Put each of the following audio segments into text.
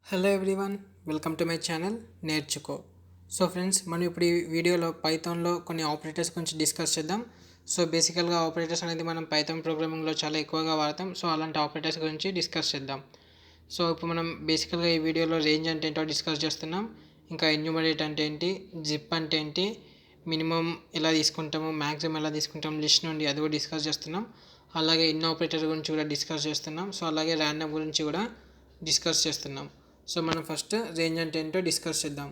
Hello everyone, welcome to my channel నేర్చుకో. So friends, మనం ఇప్పుడు ఈ వీడియోలో పైథాన్లో కొన్ని ఆపరేటర్స్ గురించి డిస్కస్ చేద్దాం. సో బేసికల్గా ఆపరేటర్స్ అనేది మనం పైథాన్ ప్రోగ్రామింగ్లో చాలా ఎక్కువగా వాడతాం. సో అలాంటి ఆపరేటర్స్ గురించి డిస్కస్ చేద్దాం. సో ఇప్పుడు మనం బేసికల్గా ఈ వీడియోలో రేంజ్ అంటే ఏంటో డిస్కస్ చేస్తున్నాం. ఇంకా ఎన్యూమరేట్ అంటే ఏంటి, జిప్ అంటే ఏంటి, మినిమం ఎలా తీసుకుంటాము, మ్యాక్సిమం ఎలా తీసుకుంటాం లిస్ట్ నుండి, అది కూడా డిస్కస్ చేస్తున్నాం. అలాగే ఇన్ ఆపరేటర్ గురించి కూడా డిస్కస్ చేస్తున్నాం. సో అలాగే ర్యాండమ్ గురించి కూడా డిస్కస్ చేస్తున్నాం. సో మనం ఫస్ట్ రేంజ్ అంటే ఏంటో డిస్కస్ చేద్దాం.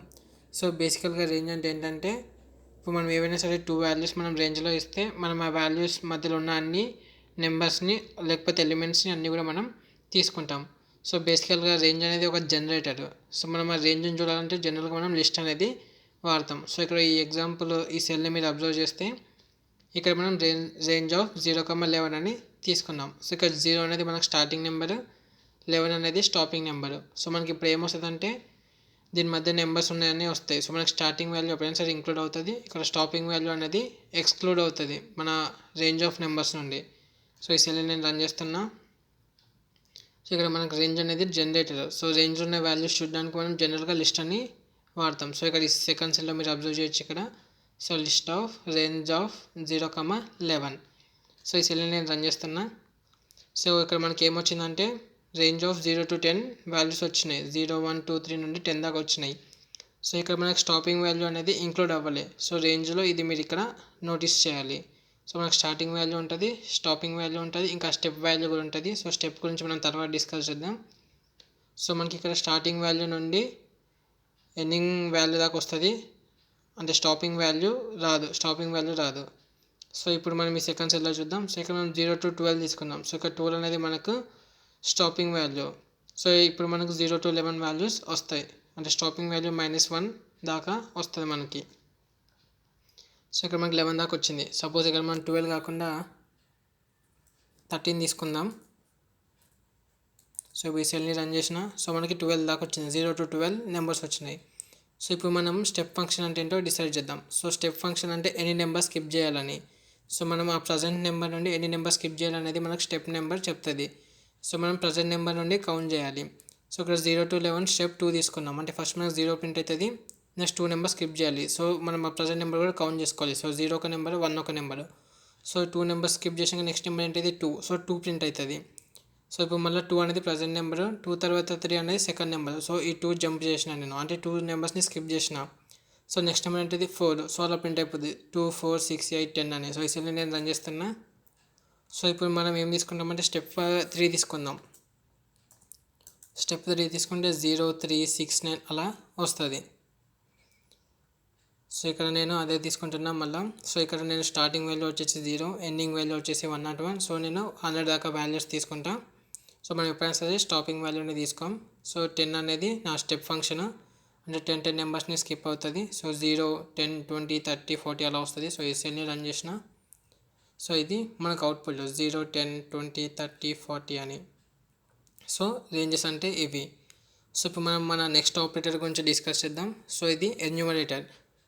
సో బేసికల్గా రేంజ్ అంటే ఏంటంటే, ఇప్పుడు మనం ఏవైనా సరే టూ వాల్యూస్ మనం రేంజ్లో ఇస్తే మనం ఆ వాల్యూస్ మధ్యలో ఉన్న అన్ని నెంబర్స్ని లేకపోతే ఎలిమెంట్స్ని అన్నీ కూడా మనం తీసుకుంటాం. సో బేసికల్గా రేంజ్ అనేది ఒక జనరేటర్. సో మనం ఆ రేంజ్ని చూడాలంటే జనరల్గా మనం లిస్ట్ అనేది వాడతాం. సో ఇక్కడ ఈ ఎగ్జాంపుల్ ఈ సెల్ని మీరు అబ్జర్వ్ చేస్తే ఇక్కడ మనం రేంజ్ ఆఫ్ 0,11 అని తీసుకున్నాం. సో ఇక్కడ 0 అనేది మనకు స్టార్టింగ్ నెంబర్, 11 అనేది స్టాపింగ్ నెంబర్. సో మనకి ఇప్పుడు ఏమొస్తుంది అంటే దీని మధ్య నెంబర్స్ ఉన్నాయని వస్తాయి. సో మనకి స్టార్టింగ్ వాల్యూ ఎప్పుడైనా సరే ఇంక్లూడ్ అవుతుంది, ఇక్కడ స్టాపింగ్ వాల్యూ అనేది ఎక్స్క్లూడ్ అవుతుంది మన రేంజ్ ఆఫ్ నెంబర్స్ నుండి. సో ఈ సెల్ నేను రన్ చేస్తున్నా. సో ఇక్కడ మనకు రేంజ్ అనేది జనరేటర్. సో రేంజ్ ఉన్న వాల్యూస్ చూడడానికి మనం జనరల్గా లిస్ట్ అని వాడతాం. సో ఇక్కడ ఈ సెకండ్ సెల్లో మీరు అబ్జర్వ్ చేయొచ్చు ఇక్కడ. So list of range of 0,11. So ఈ సెల్ నేను రన్ చేస్తున్నా. సో ఇక్కడ మనకి ఏమొచ్చిందంటే రేంజ్ ఆఫ్ 0 to 10 వాల్యూస్ వచ్చినాయి. 0, 1, 2, 3 నుండి 10 దాకా వచ్చినాయి. సో ఇక్కడ మనకు స్టాపింగ్ వాల్యూ అనేది ఇంక్లూడ్ అవ్వాలి. సో రేంజ్లో ఇది మీరు ఇక్కడ నోటీస్ చేయాలి. సో మనకు స్టార్టింగ్ వాల్యూ ఉంటుంది, స్టాపింగ్ వాల్యూ ఉంటుంది, ఇంకా స్టెప్ వాల్యూ కూడా ఉంటుంది. సో స్టెప్ గురించి మనం తర్వాత డిస్కస్ చేద్దాం. సో మనకి ఇక్కడ స్టార్టింగ్ వాల్యూ నుండి ఎండింగ్ వాల్యూ దాకా వస్తుంది, అంటే స్టాపింగ్ వాల్యూ రాదు. సో ఇప్పుడు మనం ఈ సెకండ్ సెల్లో చూద్దాం. సో ఇక్కడ మనం 0 to 12 తీసుకుందాం. సో ఇక్కడ 12 అనేది మనకు స్టాపింగ్ వాల్యూ. సో ఇప్పుడు మనకు 0 to 11 వాల్యూస్ వస్తాయి, అంటే స్టాపింగ్ వాల్యూ -1 దాకా వస్తుంది మనకి. సో ఇక్కడ మనకి 11 దాకా వచ్చింది. సపోజ్ ఇక్కడ మనం 12 కాకుండా 13 తీసుకుందాం. సో ఇప్పుడు ఈ సెల్ని రన్ చేసిన, సో మనకి 12 దాకా వచ్చింది, 0 to 12 నెంబర్స్ వచ్చినాయి. సో ఇప్పుడు మనం స్టెప్ ఫంక్షన్ అంటే ఏంటో డిసైడ్ చేద్దాం. సో స్టెప్ ఫంక్షన్ అంటే ఎన్ని నెంబర్ స్కిప్ చేయాలని. సో మనం ఆ ప్రజెంట్ నెంబర్ నుండి ఎన్ని నెంబర్ స్కిప్ చేయాలనేది మనకు స్టెప్ నెంబర్ చెప్తుంది. సో మనం ప్రజెంట్ నెంబర్ నుండి కౌంట్ చేయాలి. సో ఇక్కడ 0 to 11 స్టెప్ 2 తీసుకున్నాం, అంటే ఫస్ట్ మనకు 0 ప్రింట్ అవుతుంది, నెక్స్ట్ 2 నెంబర్ స్కిప్ చేయాలి. సో మనం ఆ ప్రజెంట్ నెంబర్ కూడా కౌంట్ చేసుకోవాలి. సో 0 ఒక నెంబర్, 1 ఒక నెంబర్. సో 2 నెంబర్ స్కిప్ చేసాక నెక్స్ట్ నెంబర్ ఏంటిది 2. సో 2 ప్రింట్ అవుతుంది. సో ఇప్పుడు మళ్ళీ 2 అనేది ప్రజెంట్ నెంబర్, 2 తర్వాత 3 అనేది సెకండ్ నెంబర్. సో ఈ 2 జంప్ చేసిన నేను, అంటే 2 నెంబర్స్ని స్కిప్ చేసిన. సో నెక్స్ట్ నెంబర్ ఏంటిది 4. సో అలా ప్రింట్ అయిపోతుంది 2, 4, 6, 8, 10 అని. సో ఈ సెల్ని నేను రన్ చేస్తున్నా. సో ఇప్పుడు మనం ఏం తీసుకుంటామంటే స్టెప్ 3 తీసుకుందాం. స్టెప్ 3 తీసుకుంటే 0, 3, 6, 9 అలా వస్తుంది. సో ఇక్కడ నేను అదే తీసుకుంటున్నా మళ్ళీ. సో ఇక్కడ నేను స్టార్టింగ్ వాల్యూ వచ్చేసి 0, ఎండింగ్ వాల్యూ వచ్చేసి 101. సో నేను 100 దాకా వాల్యూస్ తీసుకుంటా. సో మనం ఎప్పుడైనా సరే స్టాపింగ్ వాల్యూని తీసుకోం. సో 10 అనేది నా స్టెప్ ఫంక్షన్, అంటే 10 నెంబర్స్ని స్కిప్ అవుతుంది. సో 0, 10, 20, 30, 40 అలా వస్తుంది. సో ఈ సెల్ని రన్ చేసిన. సో ఇది మనకు అవుట్పుట్ 0, 10, 20, 30, 40 అని. సో రేంజెస్ అంటే ఇవి. సో ఇప్పుడు మనం మన నెక్స్ట్ ఆపరేటర్ గురించి డిస్కస్ చేద్దాం. సో ఇది ఎన్యూమరేటర్.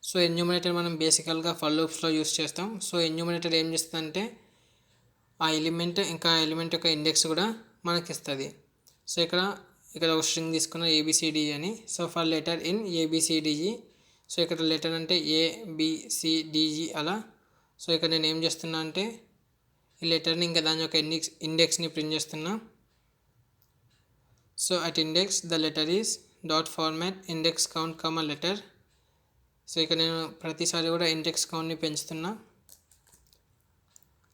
సో ఎన్యూమరేటర్ మనం బేసికల్గా ఫర్ లూప్స్లో యూస్ చేస్తాం. సో ఎన్యూమరేటర్ ఏం చేస్తుందంటే ఆ ఎలిమెంట్ ఇంకా ఎలిమెంట్ యొక్క ఇండెక్స్ కూడా మనకి ఇస్తుంది. సో ఇక్కడ ఒక స్ట్రింగ్ తీసుకున్న ABCD అని. So for letter in ABCDE. So ఇక్కడ లెటర్ అంటే ABCDE అలా. సో ఇక్కడ నేను ఏం చేస్తున్నా అంటే ఈ లెటర్ని ఇంకా దాని యొక్క ఇండెక్స్ని ప్రింట్ చేస్తున్నా. So at index the letter is dot format index count, letter. So ఇక్కడ నేను ప్రతిసారి కూడా ఇండెక్స్ కౌంట్ని పెంచుతున్నా.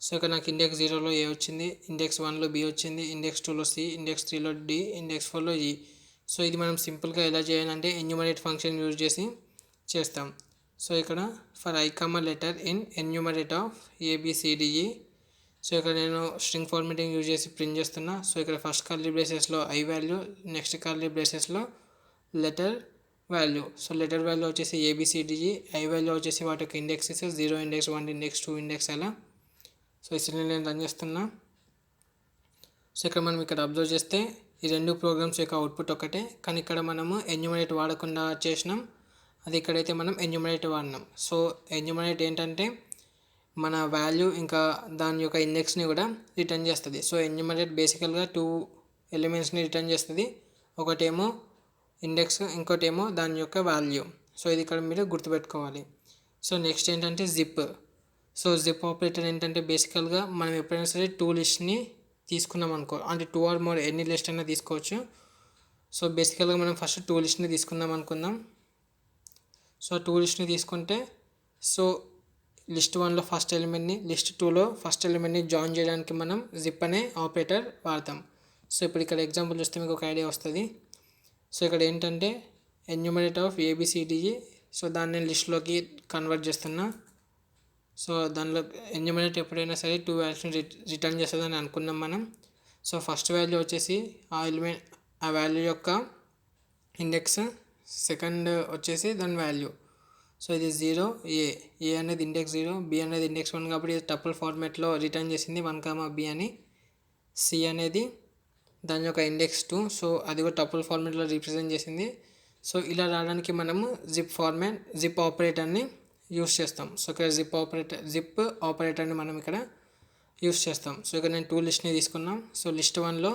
సో ఇక్కడ నాకు ఇండెక్స్ 0లో A వచ్చింది, ఇండెక్స్ 1లో B వచ్చింది, ఇండెక్స్ 2లో C, ఇండెక్స్ 3లో D, ఇండెక్స్ 4లో E. సో ఇది మనం సింపుల్గా ఎలా చేయాలంటే ఎన్యూమరేట్ ఫంక్షన్ యూజ్ చేసి చేస్తాం. సో ఇక్కడ for I, letter in enumerate of ABCDE. So ఇక్కడ నేను స్ట్రింగ్ ఫార్మాటింగ్ యూజ్ చేసి ప్రింట్ చేస్తున్నా. సో ఇక్కడ ఫస్ట్ కర్లీ బ్రేసెస్లో I వాల్యూ, నెక్స్ట్ కర్లీ బ్రేసెస్లో letter value. So letter value వచ్చేసి ABCDE, I వాల్యూ వచ్చేసి వాటి యొక్క ఇండెక్సెస్ 0, ఇండెక్స్ 1, ఇండెక్స్ 2, ఇండెక్స్ అలా. సో ఈ సెల్ని నేను రన్ చేస్తున్నా. సో ఇక్కడ మనం ఇక్కడ అబ్జర్వ్ చేస్తే ఈ రెండు ప్రోగ్రామ్స్ యొక్క అవుట్పుట్ ఒకటే, కానీ ఇక్కడ మనము ఎన్యూమరేట్ వాడకుండా చేసినాం, అది ఇక్కడైతే మనం ఎన్యూమరేట్ వాడినాం. సో ఎన్యూమరేట్ ఏంటంటే మన వాల్యూ ఇంకా దాని యొక్క ఇండెక్స్ని కూడా రిటర్న్ చేస్తుంది. సో ఎన్యూమరేట్ బేసికల్గా 2 ఎలిమెంట్స్ని రిటర్న్ చేస్తుంది. ఒకటేమో ఇండెక్స్, ఇంకోటి ఏమో దాని యొక్క వాల్యూ. సో ఇది ఇక్కడ మీరు గుర్తుపెట్టుకోవాలి. సో నెక్స్ట్ ఏంటంటే జిప్. సో జిప్ ఆపరేటర్ ఏంటంటే బేసికల్గా మనం ఎప్పుడైనా సరే టూ లిస్ట్ని తీసుకున్నాం అనుకో, అంటే టూ ఆర్ మోర్ ఎన్ని లిస్ట్ అయినా తీసుకోవచ్చు. సో బేసికల్గా మనం ఫస్ట్ టూ లిస్ట్ని తీసుకుందాం అనుకుందాం. సో టూ లిస్ట్ని తీసుకుంటే సో లిస్ట్ 1లో ఫస్ట్ ఎలిమెంట్ని, లిస్ట్ 2లో ఫస్ట్ ఎలిమెంట్ని జాయిన్ చేయడానికి మనం జిప్ అనే ఆపరేటర్ వాడతాం. సో ఇప్పుడు ఇక్కడ ఎగ్జాంపుల్ చూస్తే మీకు ఒక ఐడియా వస్తుంది. సో ఇక్కడ ఏంటంటే ఎన్యూమరేట్ ఆఫ్ ఏబిసిడిఈ. సో దాన్ని నేను లిస్ట్లోకి కన్వర్ట్ చేస్తున్నా. సో దానిలో ఎన్యూమరేట్ ఎప్పుడైనా సరే 2 వాల్యూస్ని రిటర్న్ చేస్తుందని అనుకున్నాం మనం. సో ఫస్ట్ వాల్యూ వచ్చేసి ఆ వాల్యూ యొక్క ఇండెక్స్, సెకండ్ వచ్చేసి దాని వాల్యూ. సో ఇది 0 ఏ అనేది ఇండెక్స్ 0, బి అనేది ఇండెక్స్ 1 కాబట్టి ఇది టపుల్ ఫార్మేట్లో రిటర్న్ చేసింది 1, బి అని. సి అనేది దాని యొక్క ఇండెక్స్ 2, సో అది కూడా టపుల్ ఫార్మేట్లో రిప్రజెంట్ చేసింది. సో ఇలా రావడానికి మనము జిప్ ఆపరేటర్ని యూస్ చేస్తాం. సో ఇక్కడ జిప్ ఆపరేటర్ని మనం ఇక్కడ యూస్ చేస్తాం. సో ఇక్కడ నేను 2 లిస్ట్ని తీసుకున్నాం. సో లిస్ట్ 1లో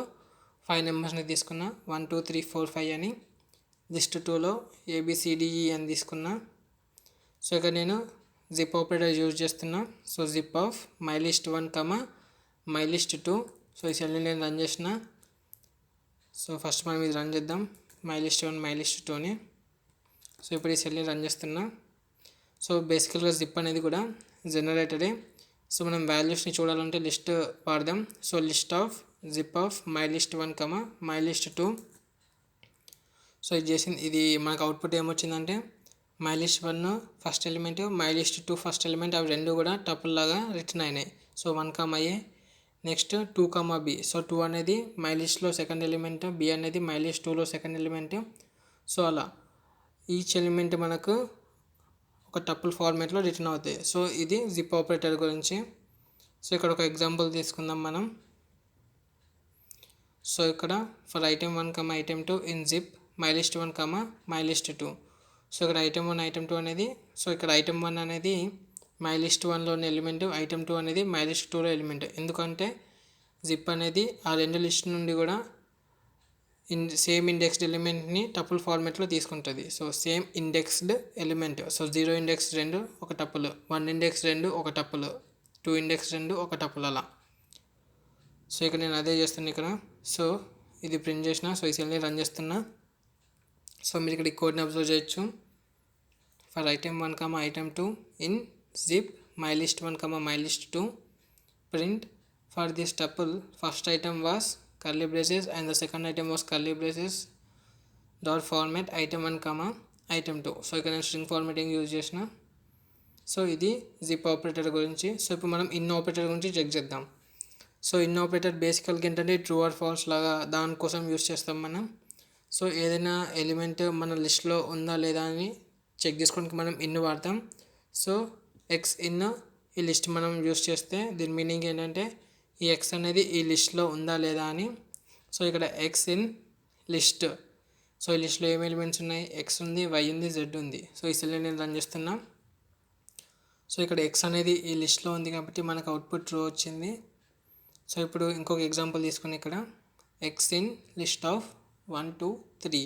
5 నెంబర్స్ని తీసుకున్నా, 1 2 3 4 5 అని. లిస్ట్ 2లో ఏబిసిడిఈ అని తీసుకున్నా. సో ఇక్కడ నేను జిప్ ఆపరేటర్ యూజ్ చేస్తున్నా. So zip of my list 1, my list 2. So ఈ సెల్ని నేను రన్ చేసిన. సో ఫస్ట్ మనం ఇది రన్ చేద్దాం, మై లిస్ట్ 1 మై లిస్ట్ 2ని. సో ఇప్పుడు ఈ సెల్ని రన్ చేస్తున్నా. సో బేసికల్గా జిప్ అనేది కూడా జనరేటరే. సో మనం వాల్యూస్ని చూడాలంటే లిస్ట్ వాడదాం. So list of zip of my list 1, my list 2. So ఇది చేసింది, ఇది మనకు అవుట్పుట్ ఏమొచ్చిందంటే my list 1 first element, my list 2 first element, అవి రెండు కూడా టపుల్ లాగా రిటర్న్ అయినాయి. So 1, A. Next 2, B. So 2 అనేది మై లిస్ట్లో సెకండ్ ఎలిమెంట్, బి అనేది మై లిస్ట్ 2లో సెకండ్ ఎలిమెంట్. సో అలా ఈచ్ ఎలిమెంట్ మనకు ఒక టపుల్ ఫార్మేట్లో రిటర్న్ అవుతాయి. సో ఇది జిప్ ఆపరేటర్ గురించి. సో ఇక్కడ ఒక ఎగ్జాంపుల్ తీసుకుందాం మనం. సో ఇక్కడ for item 1, item 2 in zip my list 1, my list 2. So ఇక్కడ ఐటమ్ 1, ఐటమ్ 2 అనేది, సో ఇక్కడ ఐటమ్ 1 అనేది మై లిస్ట్ 1లోని ఎలిమెంట్, ఐటమ్ 2 అనేది మై లిస్ట్ 2లో ఎలిమెంట్. ఎందుకంటే జిప్ అనేది ఆ రెండు లిస్ట్ నుండి కూడా సేమ్ ఇండెక్స్డ్ ఎలిమెంట్ని టపుల్ ఫార్మేట్లో తీసుకుంటుంది. So same indexed element. So 0 index 2 ఒక టపుల్, 1 ఇండెక్స్ 2 ఒక టపుల్, 2 ఇండెక్స్ 2 ఒక టపుల్ అలా. సో ఇక్కడ నేను అదే చేస్తున్నా ఇక్కడ. సో ఇది ప్రింట్ చేసిన. సో ఈ సెల్ని రన్ చేస్తున్నా. సో మీరు ఇక్కడ ఈ కోడ్ని అబ్జర్వ్ చేయొచ్చు. For item 1, item 2 in zip my list 1, my list 2 print for this tuple first item was curly braces and the second item was curly braces dot format item 1, item 2. So ఇక్కడ నేను string formatting use చేసిన. So ఇది zip operator గురించి. So ఇప్పుడు మనం in operator గురించి check చేద్దాం. So in operator బేసికల్గా ఏంటంటే ట్రూ ఆర్ ఫాల్స్ లాగా దానికోసం యూజ్ చేస్తాం మనం. సో ఏదైనా ఎలిమెంట్ మన లిస్ట్లో ఉందా లేదా అని చెక్ చేసుకోవడానికి మనం ఇన్ వాడతాం. సో ఎక్స్ ఇన్ ఈ లిస్ట్ మనం యూజ్ చేస్తే దీని మీనింగ్ ఏంటంటే ఈ ఎక్స్ అనేది ఈ లిస్ట్లో ఉందా లేదా అని. సో ఇక్కడ ఎక్స్ ఇన్ లిస్ట్. సో ఈ లిస్ట్లో ఏం ఎలిమెంట్స్ ఉన్నాయి, ఎక్స్ ఉంది, వై ఉంది, జెడ్ ఉంది. సో ఈ సెల్ని నేను రన్ చేస్తున్నా. సో ఇక్కడ ఎక్స్ అనేది ఈ లిస్ట్లో ఉంది కాబట్టి మనకు అవుట్పుట్ ట్రూ వచ్చింది. సో ఇప్పుడు ఇంకొక ఎగ్జాంపుల్ తీసుకుని ఇక్కడ X in list of 1 2 3.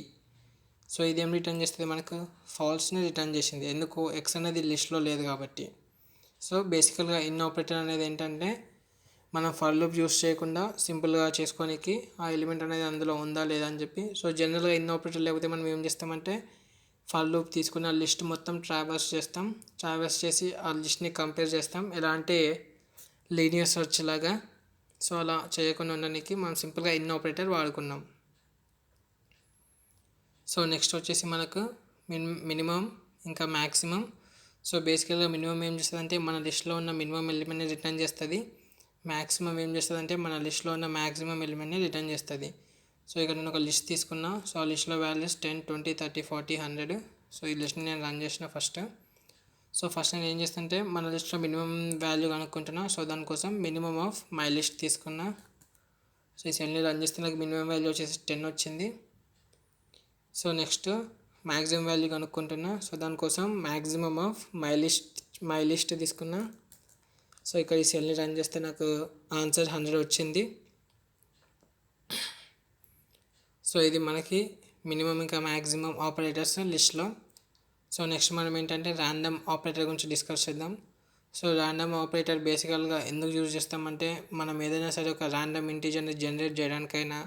So ఇది ఏం రిటర్న్ చేస్తుంది, మనకు ఫాల్స్ని రిటర్న్ చేసింది. ఎందుకు, ఎక్స్ అనేది లిస్ట్లో లేదు కాబట్టి. సో బేసికల్గా ఇన్ ఆపరేటర్ అనేది ఏంటంటే మనం ఫర్ లూప్ యూస్ చేయకుండా సింపుల్గా చేసుకోనికి ఆ ఎలిమెంట్ అనేది అందులో ఉందా లేదా అని చెప్పి. సో జనరల్గా ఇన్ ఆపరేటర్ లేకపోతే మనం ఏం చేస్తామంటే ఫర్ లూప్ తీసుకుని ఆ లిస్ట్ మొత్తం ట్రావర్స్ చేస్తాం. ట్రావర్స్ చేసి ఆ లిస్ట్ని కంపేర్ చేస్తాం, ఎలా అంటే లీనియర్ సెర్చ్ లాగా. సో అలా చేయకుండా ఉండడానికి మనం సింపుల్గా ఇన్ ఆపరేటర్ వాడుకున్నాం. సో నెక్స్ట్ వచ్చేసి మనకు మినిమం ఇంకా మ్యాక్సిమం. సో బేసికల్గా మినిమం ఏం చేస్తుంది అంటే మన లిస్ట్లో ఉన్న మినిమం ఎలిమెంట్ని రిటర్న్ చేస్తుంది. మ్యాక్సిమం ఏం చేస్తుంది అంటే మన లిస్ట్లో ఉన్న మ్యాక్సిమం ఎలిమెంట్ని రిటర్న్ చేస్తుంది. సో ఇక్కడ నేను ఒక లిస్ట్ తీసుకున్నా. సో ఆ లిస్ట్లో వాల్యూస్ 10 20 30 40 100. సో ఈ లిస్ట్ని నేను రన్ చేసిన ఫస్ట్. సో ఫస్ట్ నేను ఏం చేస్తుంటే మన లిస్ట్లో మినిమం వాల్యూ కనుక్కుంటున్నా. సో దానికోసం మినిమం ఆఫ్ మై లిస్ట్ తీసుకున్నా. సో ఈ సెల్ని రన్ చేస్తే నాకు మినిమం వాల్యూ వచ్చేసి 10 వచ్చింది. సో నెక్స్ట్ మ్యాక్సిమం వాల్యూ కనుక్కుంటున్నా. సో దానికోసం మ్యాక్సిమం ఆఫ్ మై లిస్ట్ తీసుకున్నా. సో ఇక్కడ ఈ సెల్ని రన్ చేస్తే నాకు ఆన్సర్ 100 వచ్చింది. సో ఇది మనకి మినిమం ఇంకా మ్యాక్సిమం ఆపరేటర్స్ లిస్ట్లో. సో నెక్స్ట్ మనం ఏంటంటే ర్యాండమ్ ఆపరేటర్ గురించి డిస్కస్ చేద్దాం. సో ర్యాండమ్ ఆపరేటర్ బేసికల్గా ఎందుకు యూజ్ చేస్తామంటే మనం ఏదైనా సరే ఒక ర్యాండమ్ ఇంటీజర్ని జనరేట్ చేయడానికైనా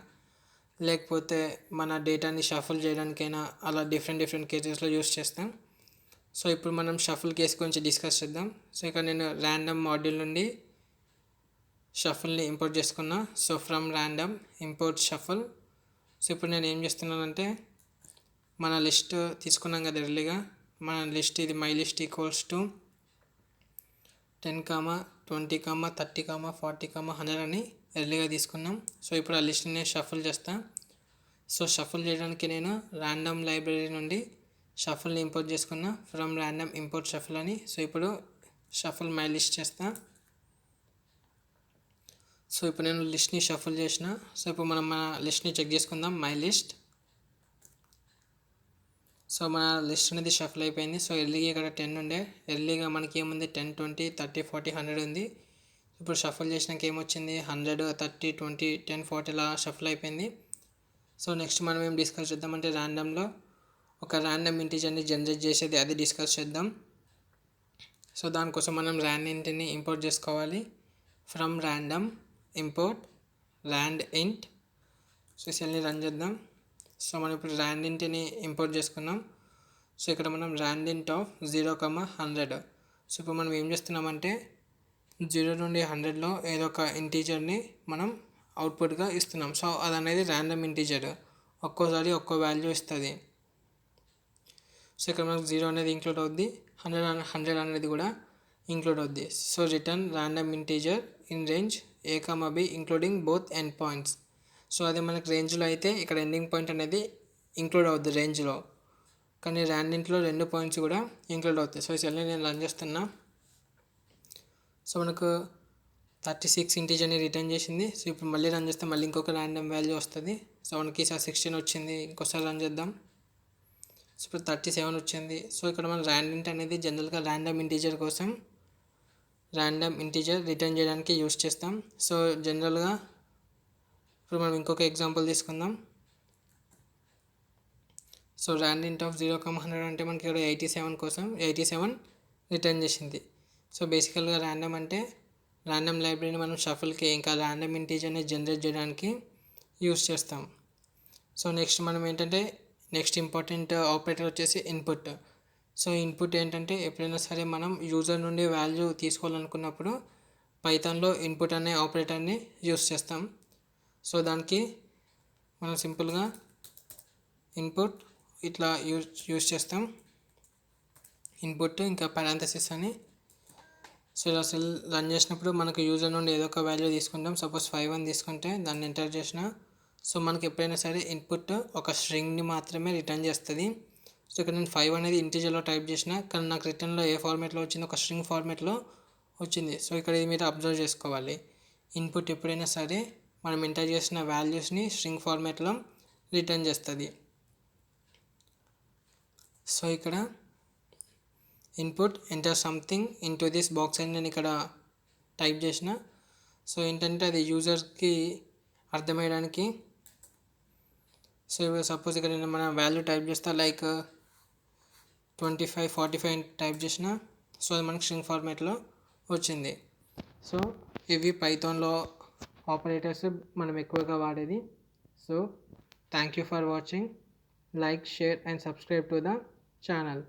లేకపోతే మన డేటాని షఫుల్ చేయడానికైనా అలా డిఫరెంట్ కేసెస్లో యూజ్ చేస్తాం. సో ఇప్పుడు మనం షఫుల్ కేస్ గురించి డిస్కస్ చేద్దాం. సో ఇక్కడ నేను ర్యాండమ్ మాడ్యూల్ నుండి షఫుల్ని ఇంపోర్ట్ చేసుకున్నా. So from random import shuffle. So ఇప్పుడు నేను ఏం చేస్తున్నానంటే మన లిస్ట్ తీసుకున్నాం కదా ఎర్లీగా, మన లిస్ట్ ఇది మై లిస్ట్ ఈక్వల్స్ టు 10, 20, 30, 40, 100 అని ఎర్లీగా తీసుకున్నాం. సో ఇప్పుడు ఆ లిస్ట్ని నేను షఫుల్ చేస్తాను. సో షఫుల్ చేయడానికి నేను ర్యాండమ్ లైబ్రరీ నుండి షఫుల్ని ఇంపోర్ట్ చేసుకున్నా ఫ్రమ్ ర్యాండమ్ ఇంపోర్ట్ షఫుల్ అని. సో ఇప్పుడు షఫుల్ మై లిస్ట్ చేస్తా. సో ఇప్పుడు నేను లిస్ట్ని షఫుల్ చేసిన. సో ఇప్పుడు మనం మన లిస్ట్ని చెక్ చేసుకుందాం. My list. సో మన లిస్ట్ అనేది షఫుల్ అయిపోయింది. సో ఎర్లీగా ఇక్కడ 10 ఉండే, ఎర్లీగా మనకి ఏముంది 10, 20, 30, 40, 100 ఉంది. ఇప్పుడు షఫుల్ చేసినాక ఏమొచ్చింది 100, 30, 20, 10, 40 ఇలా షఫుల్ అయిపోయింది. సో నెక్స్ట్ మనం ఏం డిస్కస్ చేద్దామంటే ర్యాండమ్లో ఒక ర్యాండమ్ ఇంటీజర్ని జనరేట్ చేసేది అది డిస్కస్ చేద్దాం. సో దానికోసం మనం ర్యాండింట్ని ఇంపోర్ట్ చేసుకోవాలి. ఫ్రమ్ ర్యాండమ్ ఇంపోర్ట్ ర్యాండ్ ఇంట్. సో సెల్ని రన్ చేద్దాం. సో మనం ఇప్పుడు ర్యాండింట్ని ఇంపోర్ట్ చేసుకున్నాం. సో ఇక్కడ మనం ర్యాండింట్ ఆఫ్ 0, 100. సో ఇప్పుడు మనం ఏం చేస్తున్నామంటే 0 నుండి 100లో ఏదో ఒక ఇంటీజర్ని మనం అవుట్పుట్గా ఇస్తున్నాం. సో అది అనేది ర్యాండమ్ ఇంటీజర్, ఒక్కోసారి ఒక్కో వాల్యూ ఇస్తుంది. సో ఇక్కడ మనకు 0 అనేది ఇంక్లూడ్ అవుద్ది, 100 అనేది కూడా ఇంక్లూడ్ అవుద్ది. So return random integer in range a, b including both end points. So అది మనకి రేంజ్లో అయితే ఇక్కడ ఎండింగ్ పాయింట్ అనేది ఇంక్లూడ్ అవుద్ది రేంజ్లో, కానీ ర్యాండింట్లో 2 పాయింట్స్ కూడా ఇంక్లూడ్ అవుతాయి. సో ఈ సెల్ని నేను రన్ చేస్తున్నా. సో మనకు 36 ఇంటీజర్ని రిటర్న్ చేసింది. సో ఇప్పుడు మళ్ళీ రన్ చేస్తే మళ్ళీ ఇంకొక ర్యాండమ్ వాల్యూ వస్తుంది. సో మనకి ఈసారి 16 వచ్చింది. ఇంకోసారి రన్ చేద్దాం. సో ఇప్పుడు 37 వచ్చింది. సో ఇక్కడ మనం ర్యాండింట్ అనేది జనరల్గా ర్యాండమ్ ఇంటీజర్ కోసం ర్యాండమ్ ఇంటీజర్ రిటర్న్ చేయడానికి యూజ్ చేస్తాం. సో జనరల్గా ఇప్పుడు మనం ఇంకొక ఎగ్జాంపుల్ తీసుకుందాం. సో ర్యాండింట్ ఆఫ్ 0, 100 అంటే మనకి ఇక్కడ 87 కోసం 87 రిటర్న్ చేసింది. సో బేసికల్గా ర్యాండమ్ అంటే ర్యాండమ్ లైబ్రరీని మనం షఫుల్కి ఇంకా ర్యాండమ్ ఇంటీజర్ని జనరేట్ చేయడానికి యూజ్ చేస్తాం. సో నెక్స్ట్ మనం ఏంటంటే నెక్స్ట్ ఇంపార్టెంట్ ఆపరేటర్ వచ్చేసి ఇన్పుట్. సో ఇన్పుట్ ఏంటంటే ఎప్పుడైనా సరే మనం యూజర్ నుండి వాల్యూ తీసుకోవాలనుకున్నప్పుడు పైథాన్లో ఇన్పుట్ అనే ఆపరేటర్ని యూజ్ చేస్తాం. సో దానికి మనం సింపుల్గా ఇన్పుట్ ఇట్లా యూజ్ చేస్తాం. ఇన్పుట్ ఇంకా పారాంథసిస్ అని. సో ఇలా సెల్ రన్ చేసినప్పుడు మనకు యూజర్ నుండి ఏదో ఒక వాల్యూ తీసుకుంటాం. సపోజ్ 5 అని తీసుకుంటే దాన్ని ఎంటర్ చేసిన సో మనకి ఎప్పుడైనా సరే ఇన్పుట్ ఒక స్ట్రింగ్ని మాత్రమే రిటర్న్ చేస్తుంది. సో ఇక్కడ నేను 5 అనేది ఇంటీజర్లో టైప్ చేసిన, కానీ నాకు రిటర్న్లో ఏ ఫార్మేట్లో వచ్చింది, ఒక స్ట్రింగ్ ఫార్మేట్లో వచ్చింది. సో ఇక్కడ ఇది మీరు అబ్జర్వ్ చేసుకోవాలి. ఇన్పుట్ ఎప్పుడైనా సరే మనం ఎంటర్ చేసిన వాల్యూస్ని స్ట్రింగ్ ఫార్మేట్లో రిటర్న్ చేస్తుంది. సో ఇక్కడ input enter something in to this box అని నేను ఇక్కడ టైప్ చేసిన. సో ఏంటంటే అది యూజర్కి అర్థమయ్యడానికి. సో సపోజ్ ఇక్కడ నేను మన వాల్యూ టైప్ చేస్తా లైక్ 25, 45 టైప్ చేసిన. సో అది మనకి స్ట్రింగ్ ఫార్మేట్లో వచ్చింది. సో ఇవి పైథాన్లో ఆపరేటర్స్ మనం ఎక్కువగా వాడేది. So thank you for watching. Like, share and subscribe to the channel.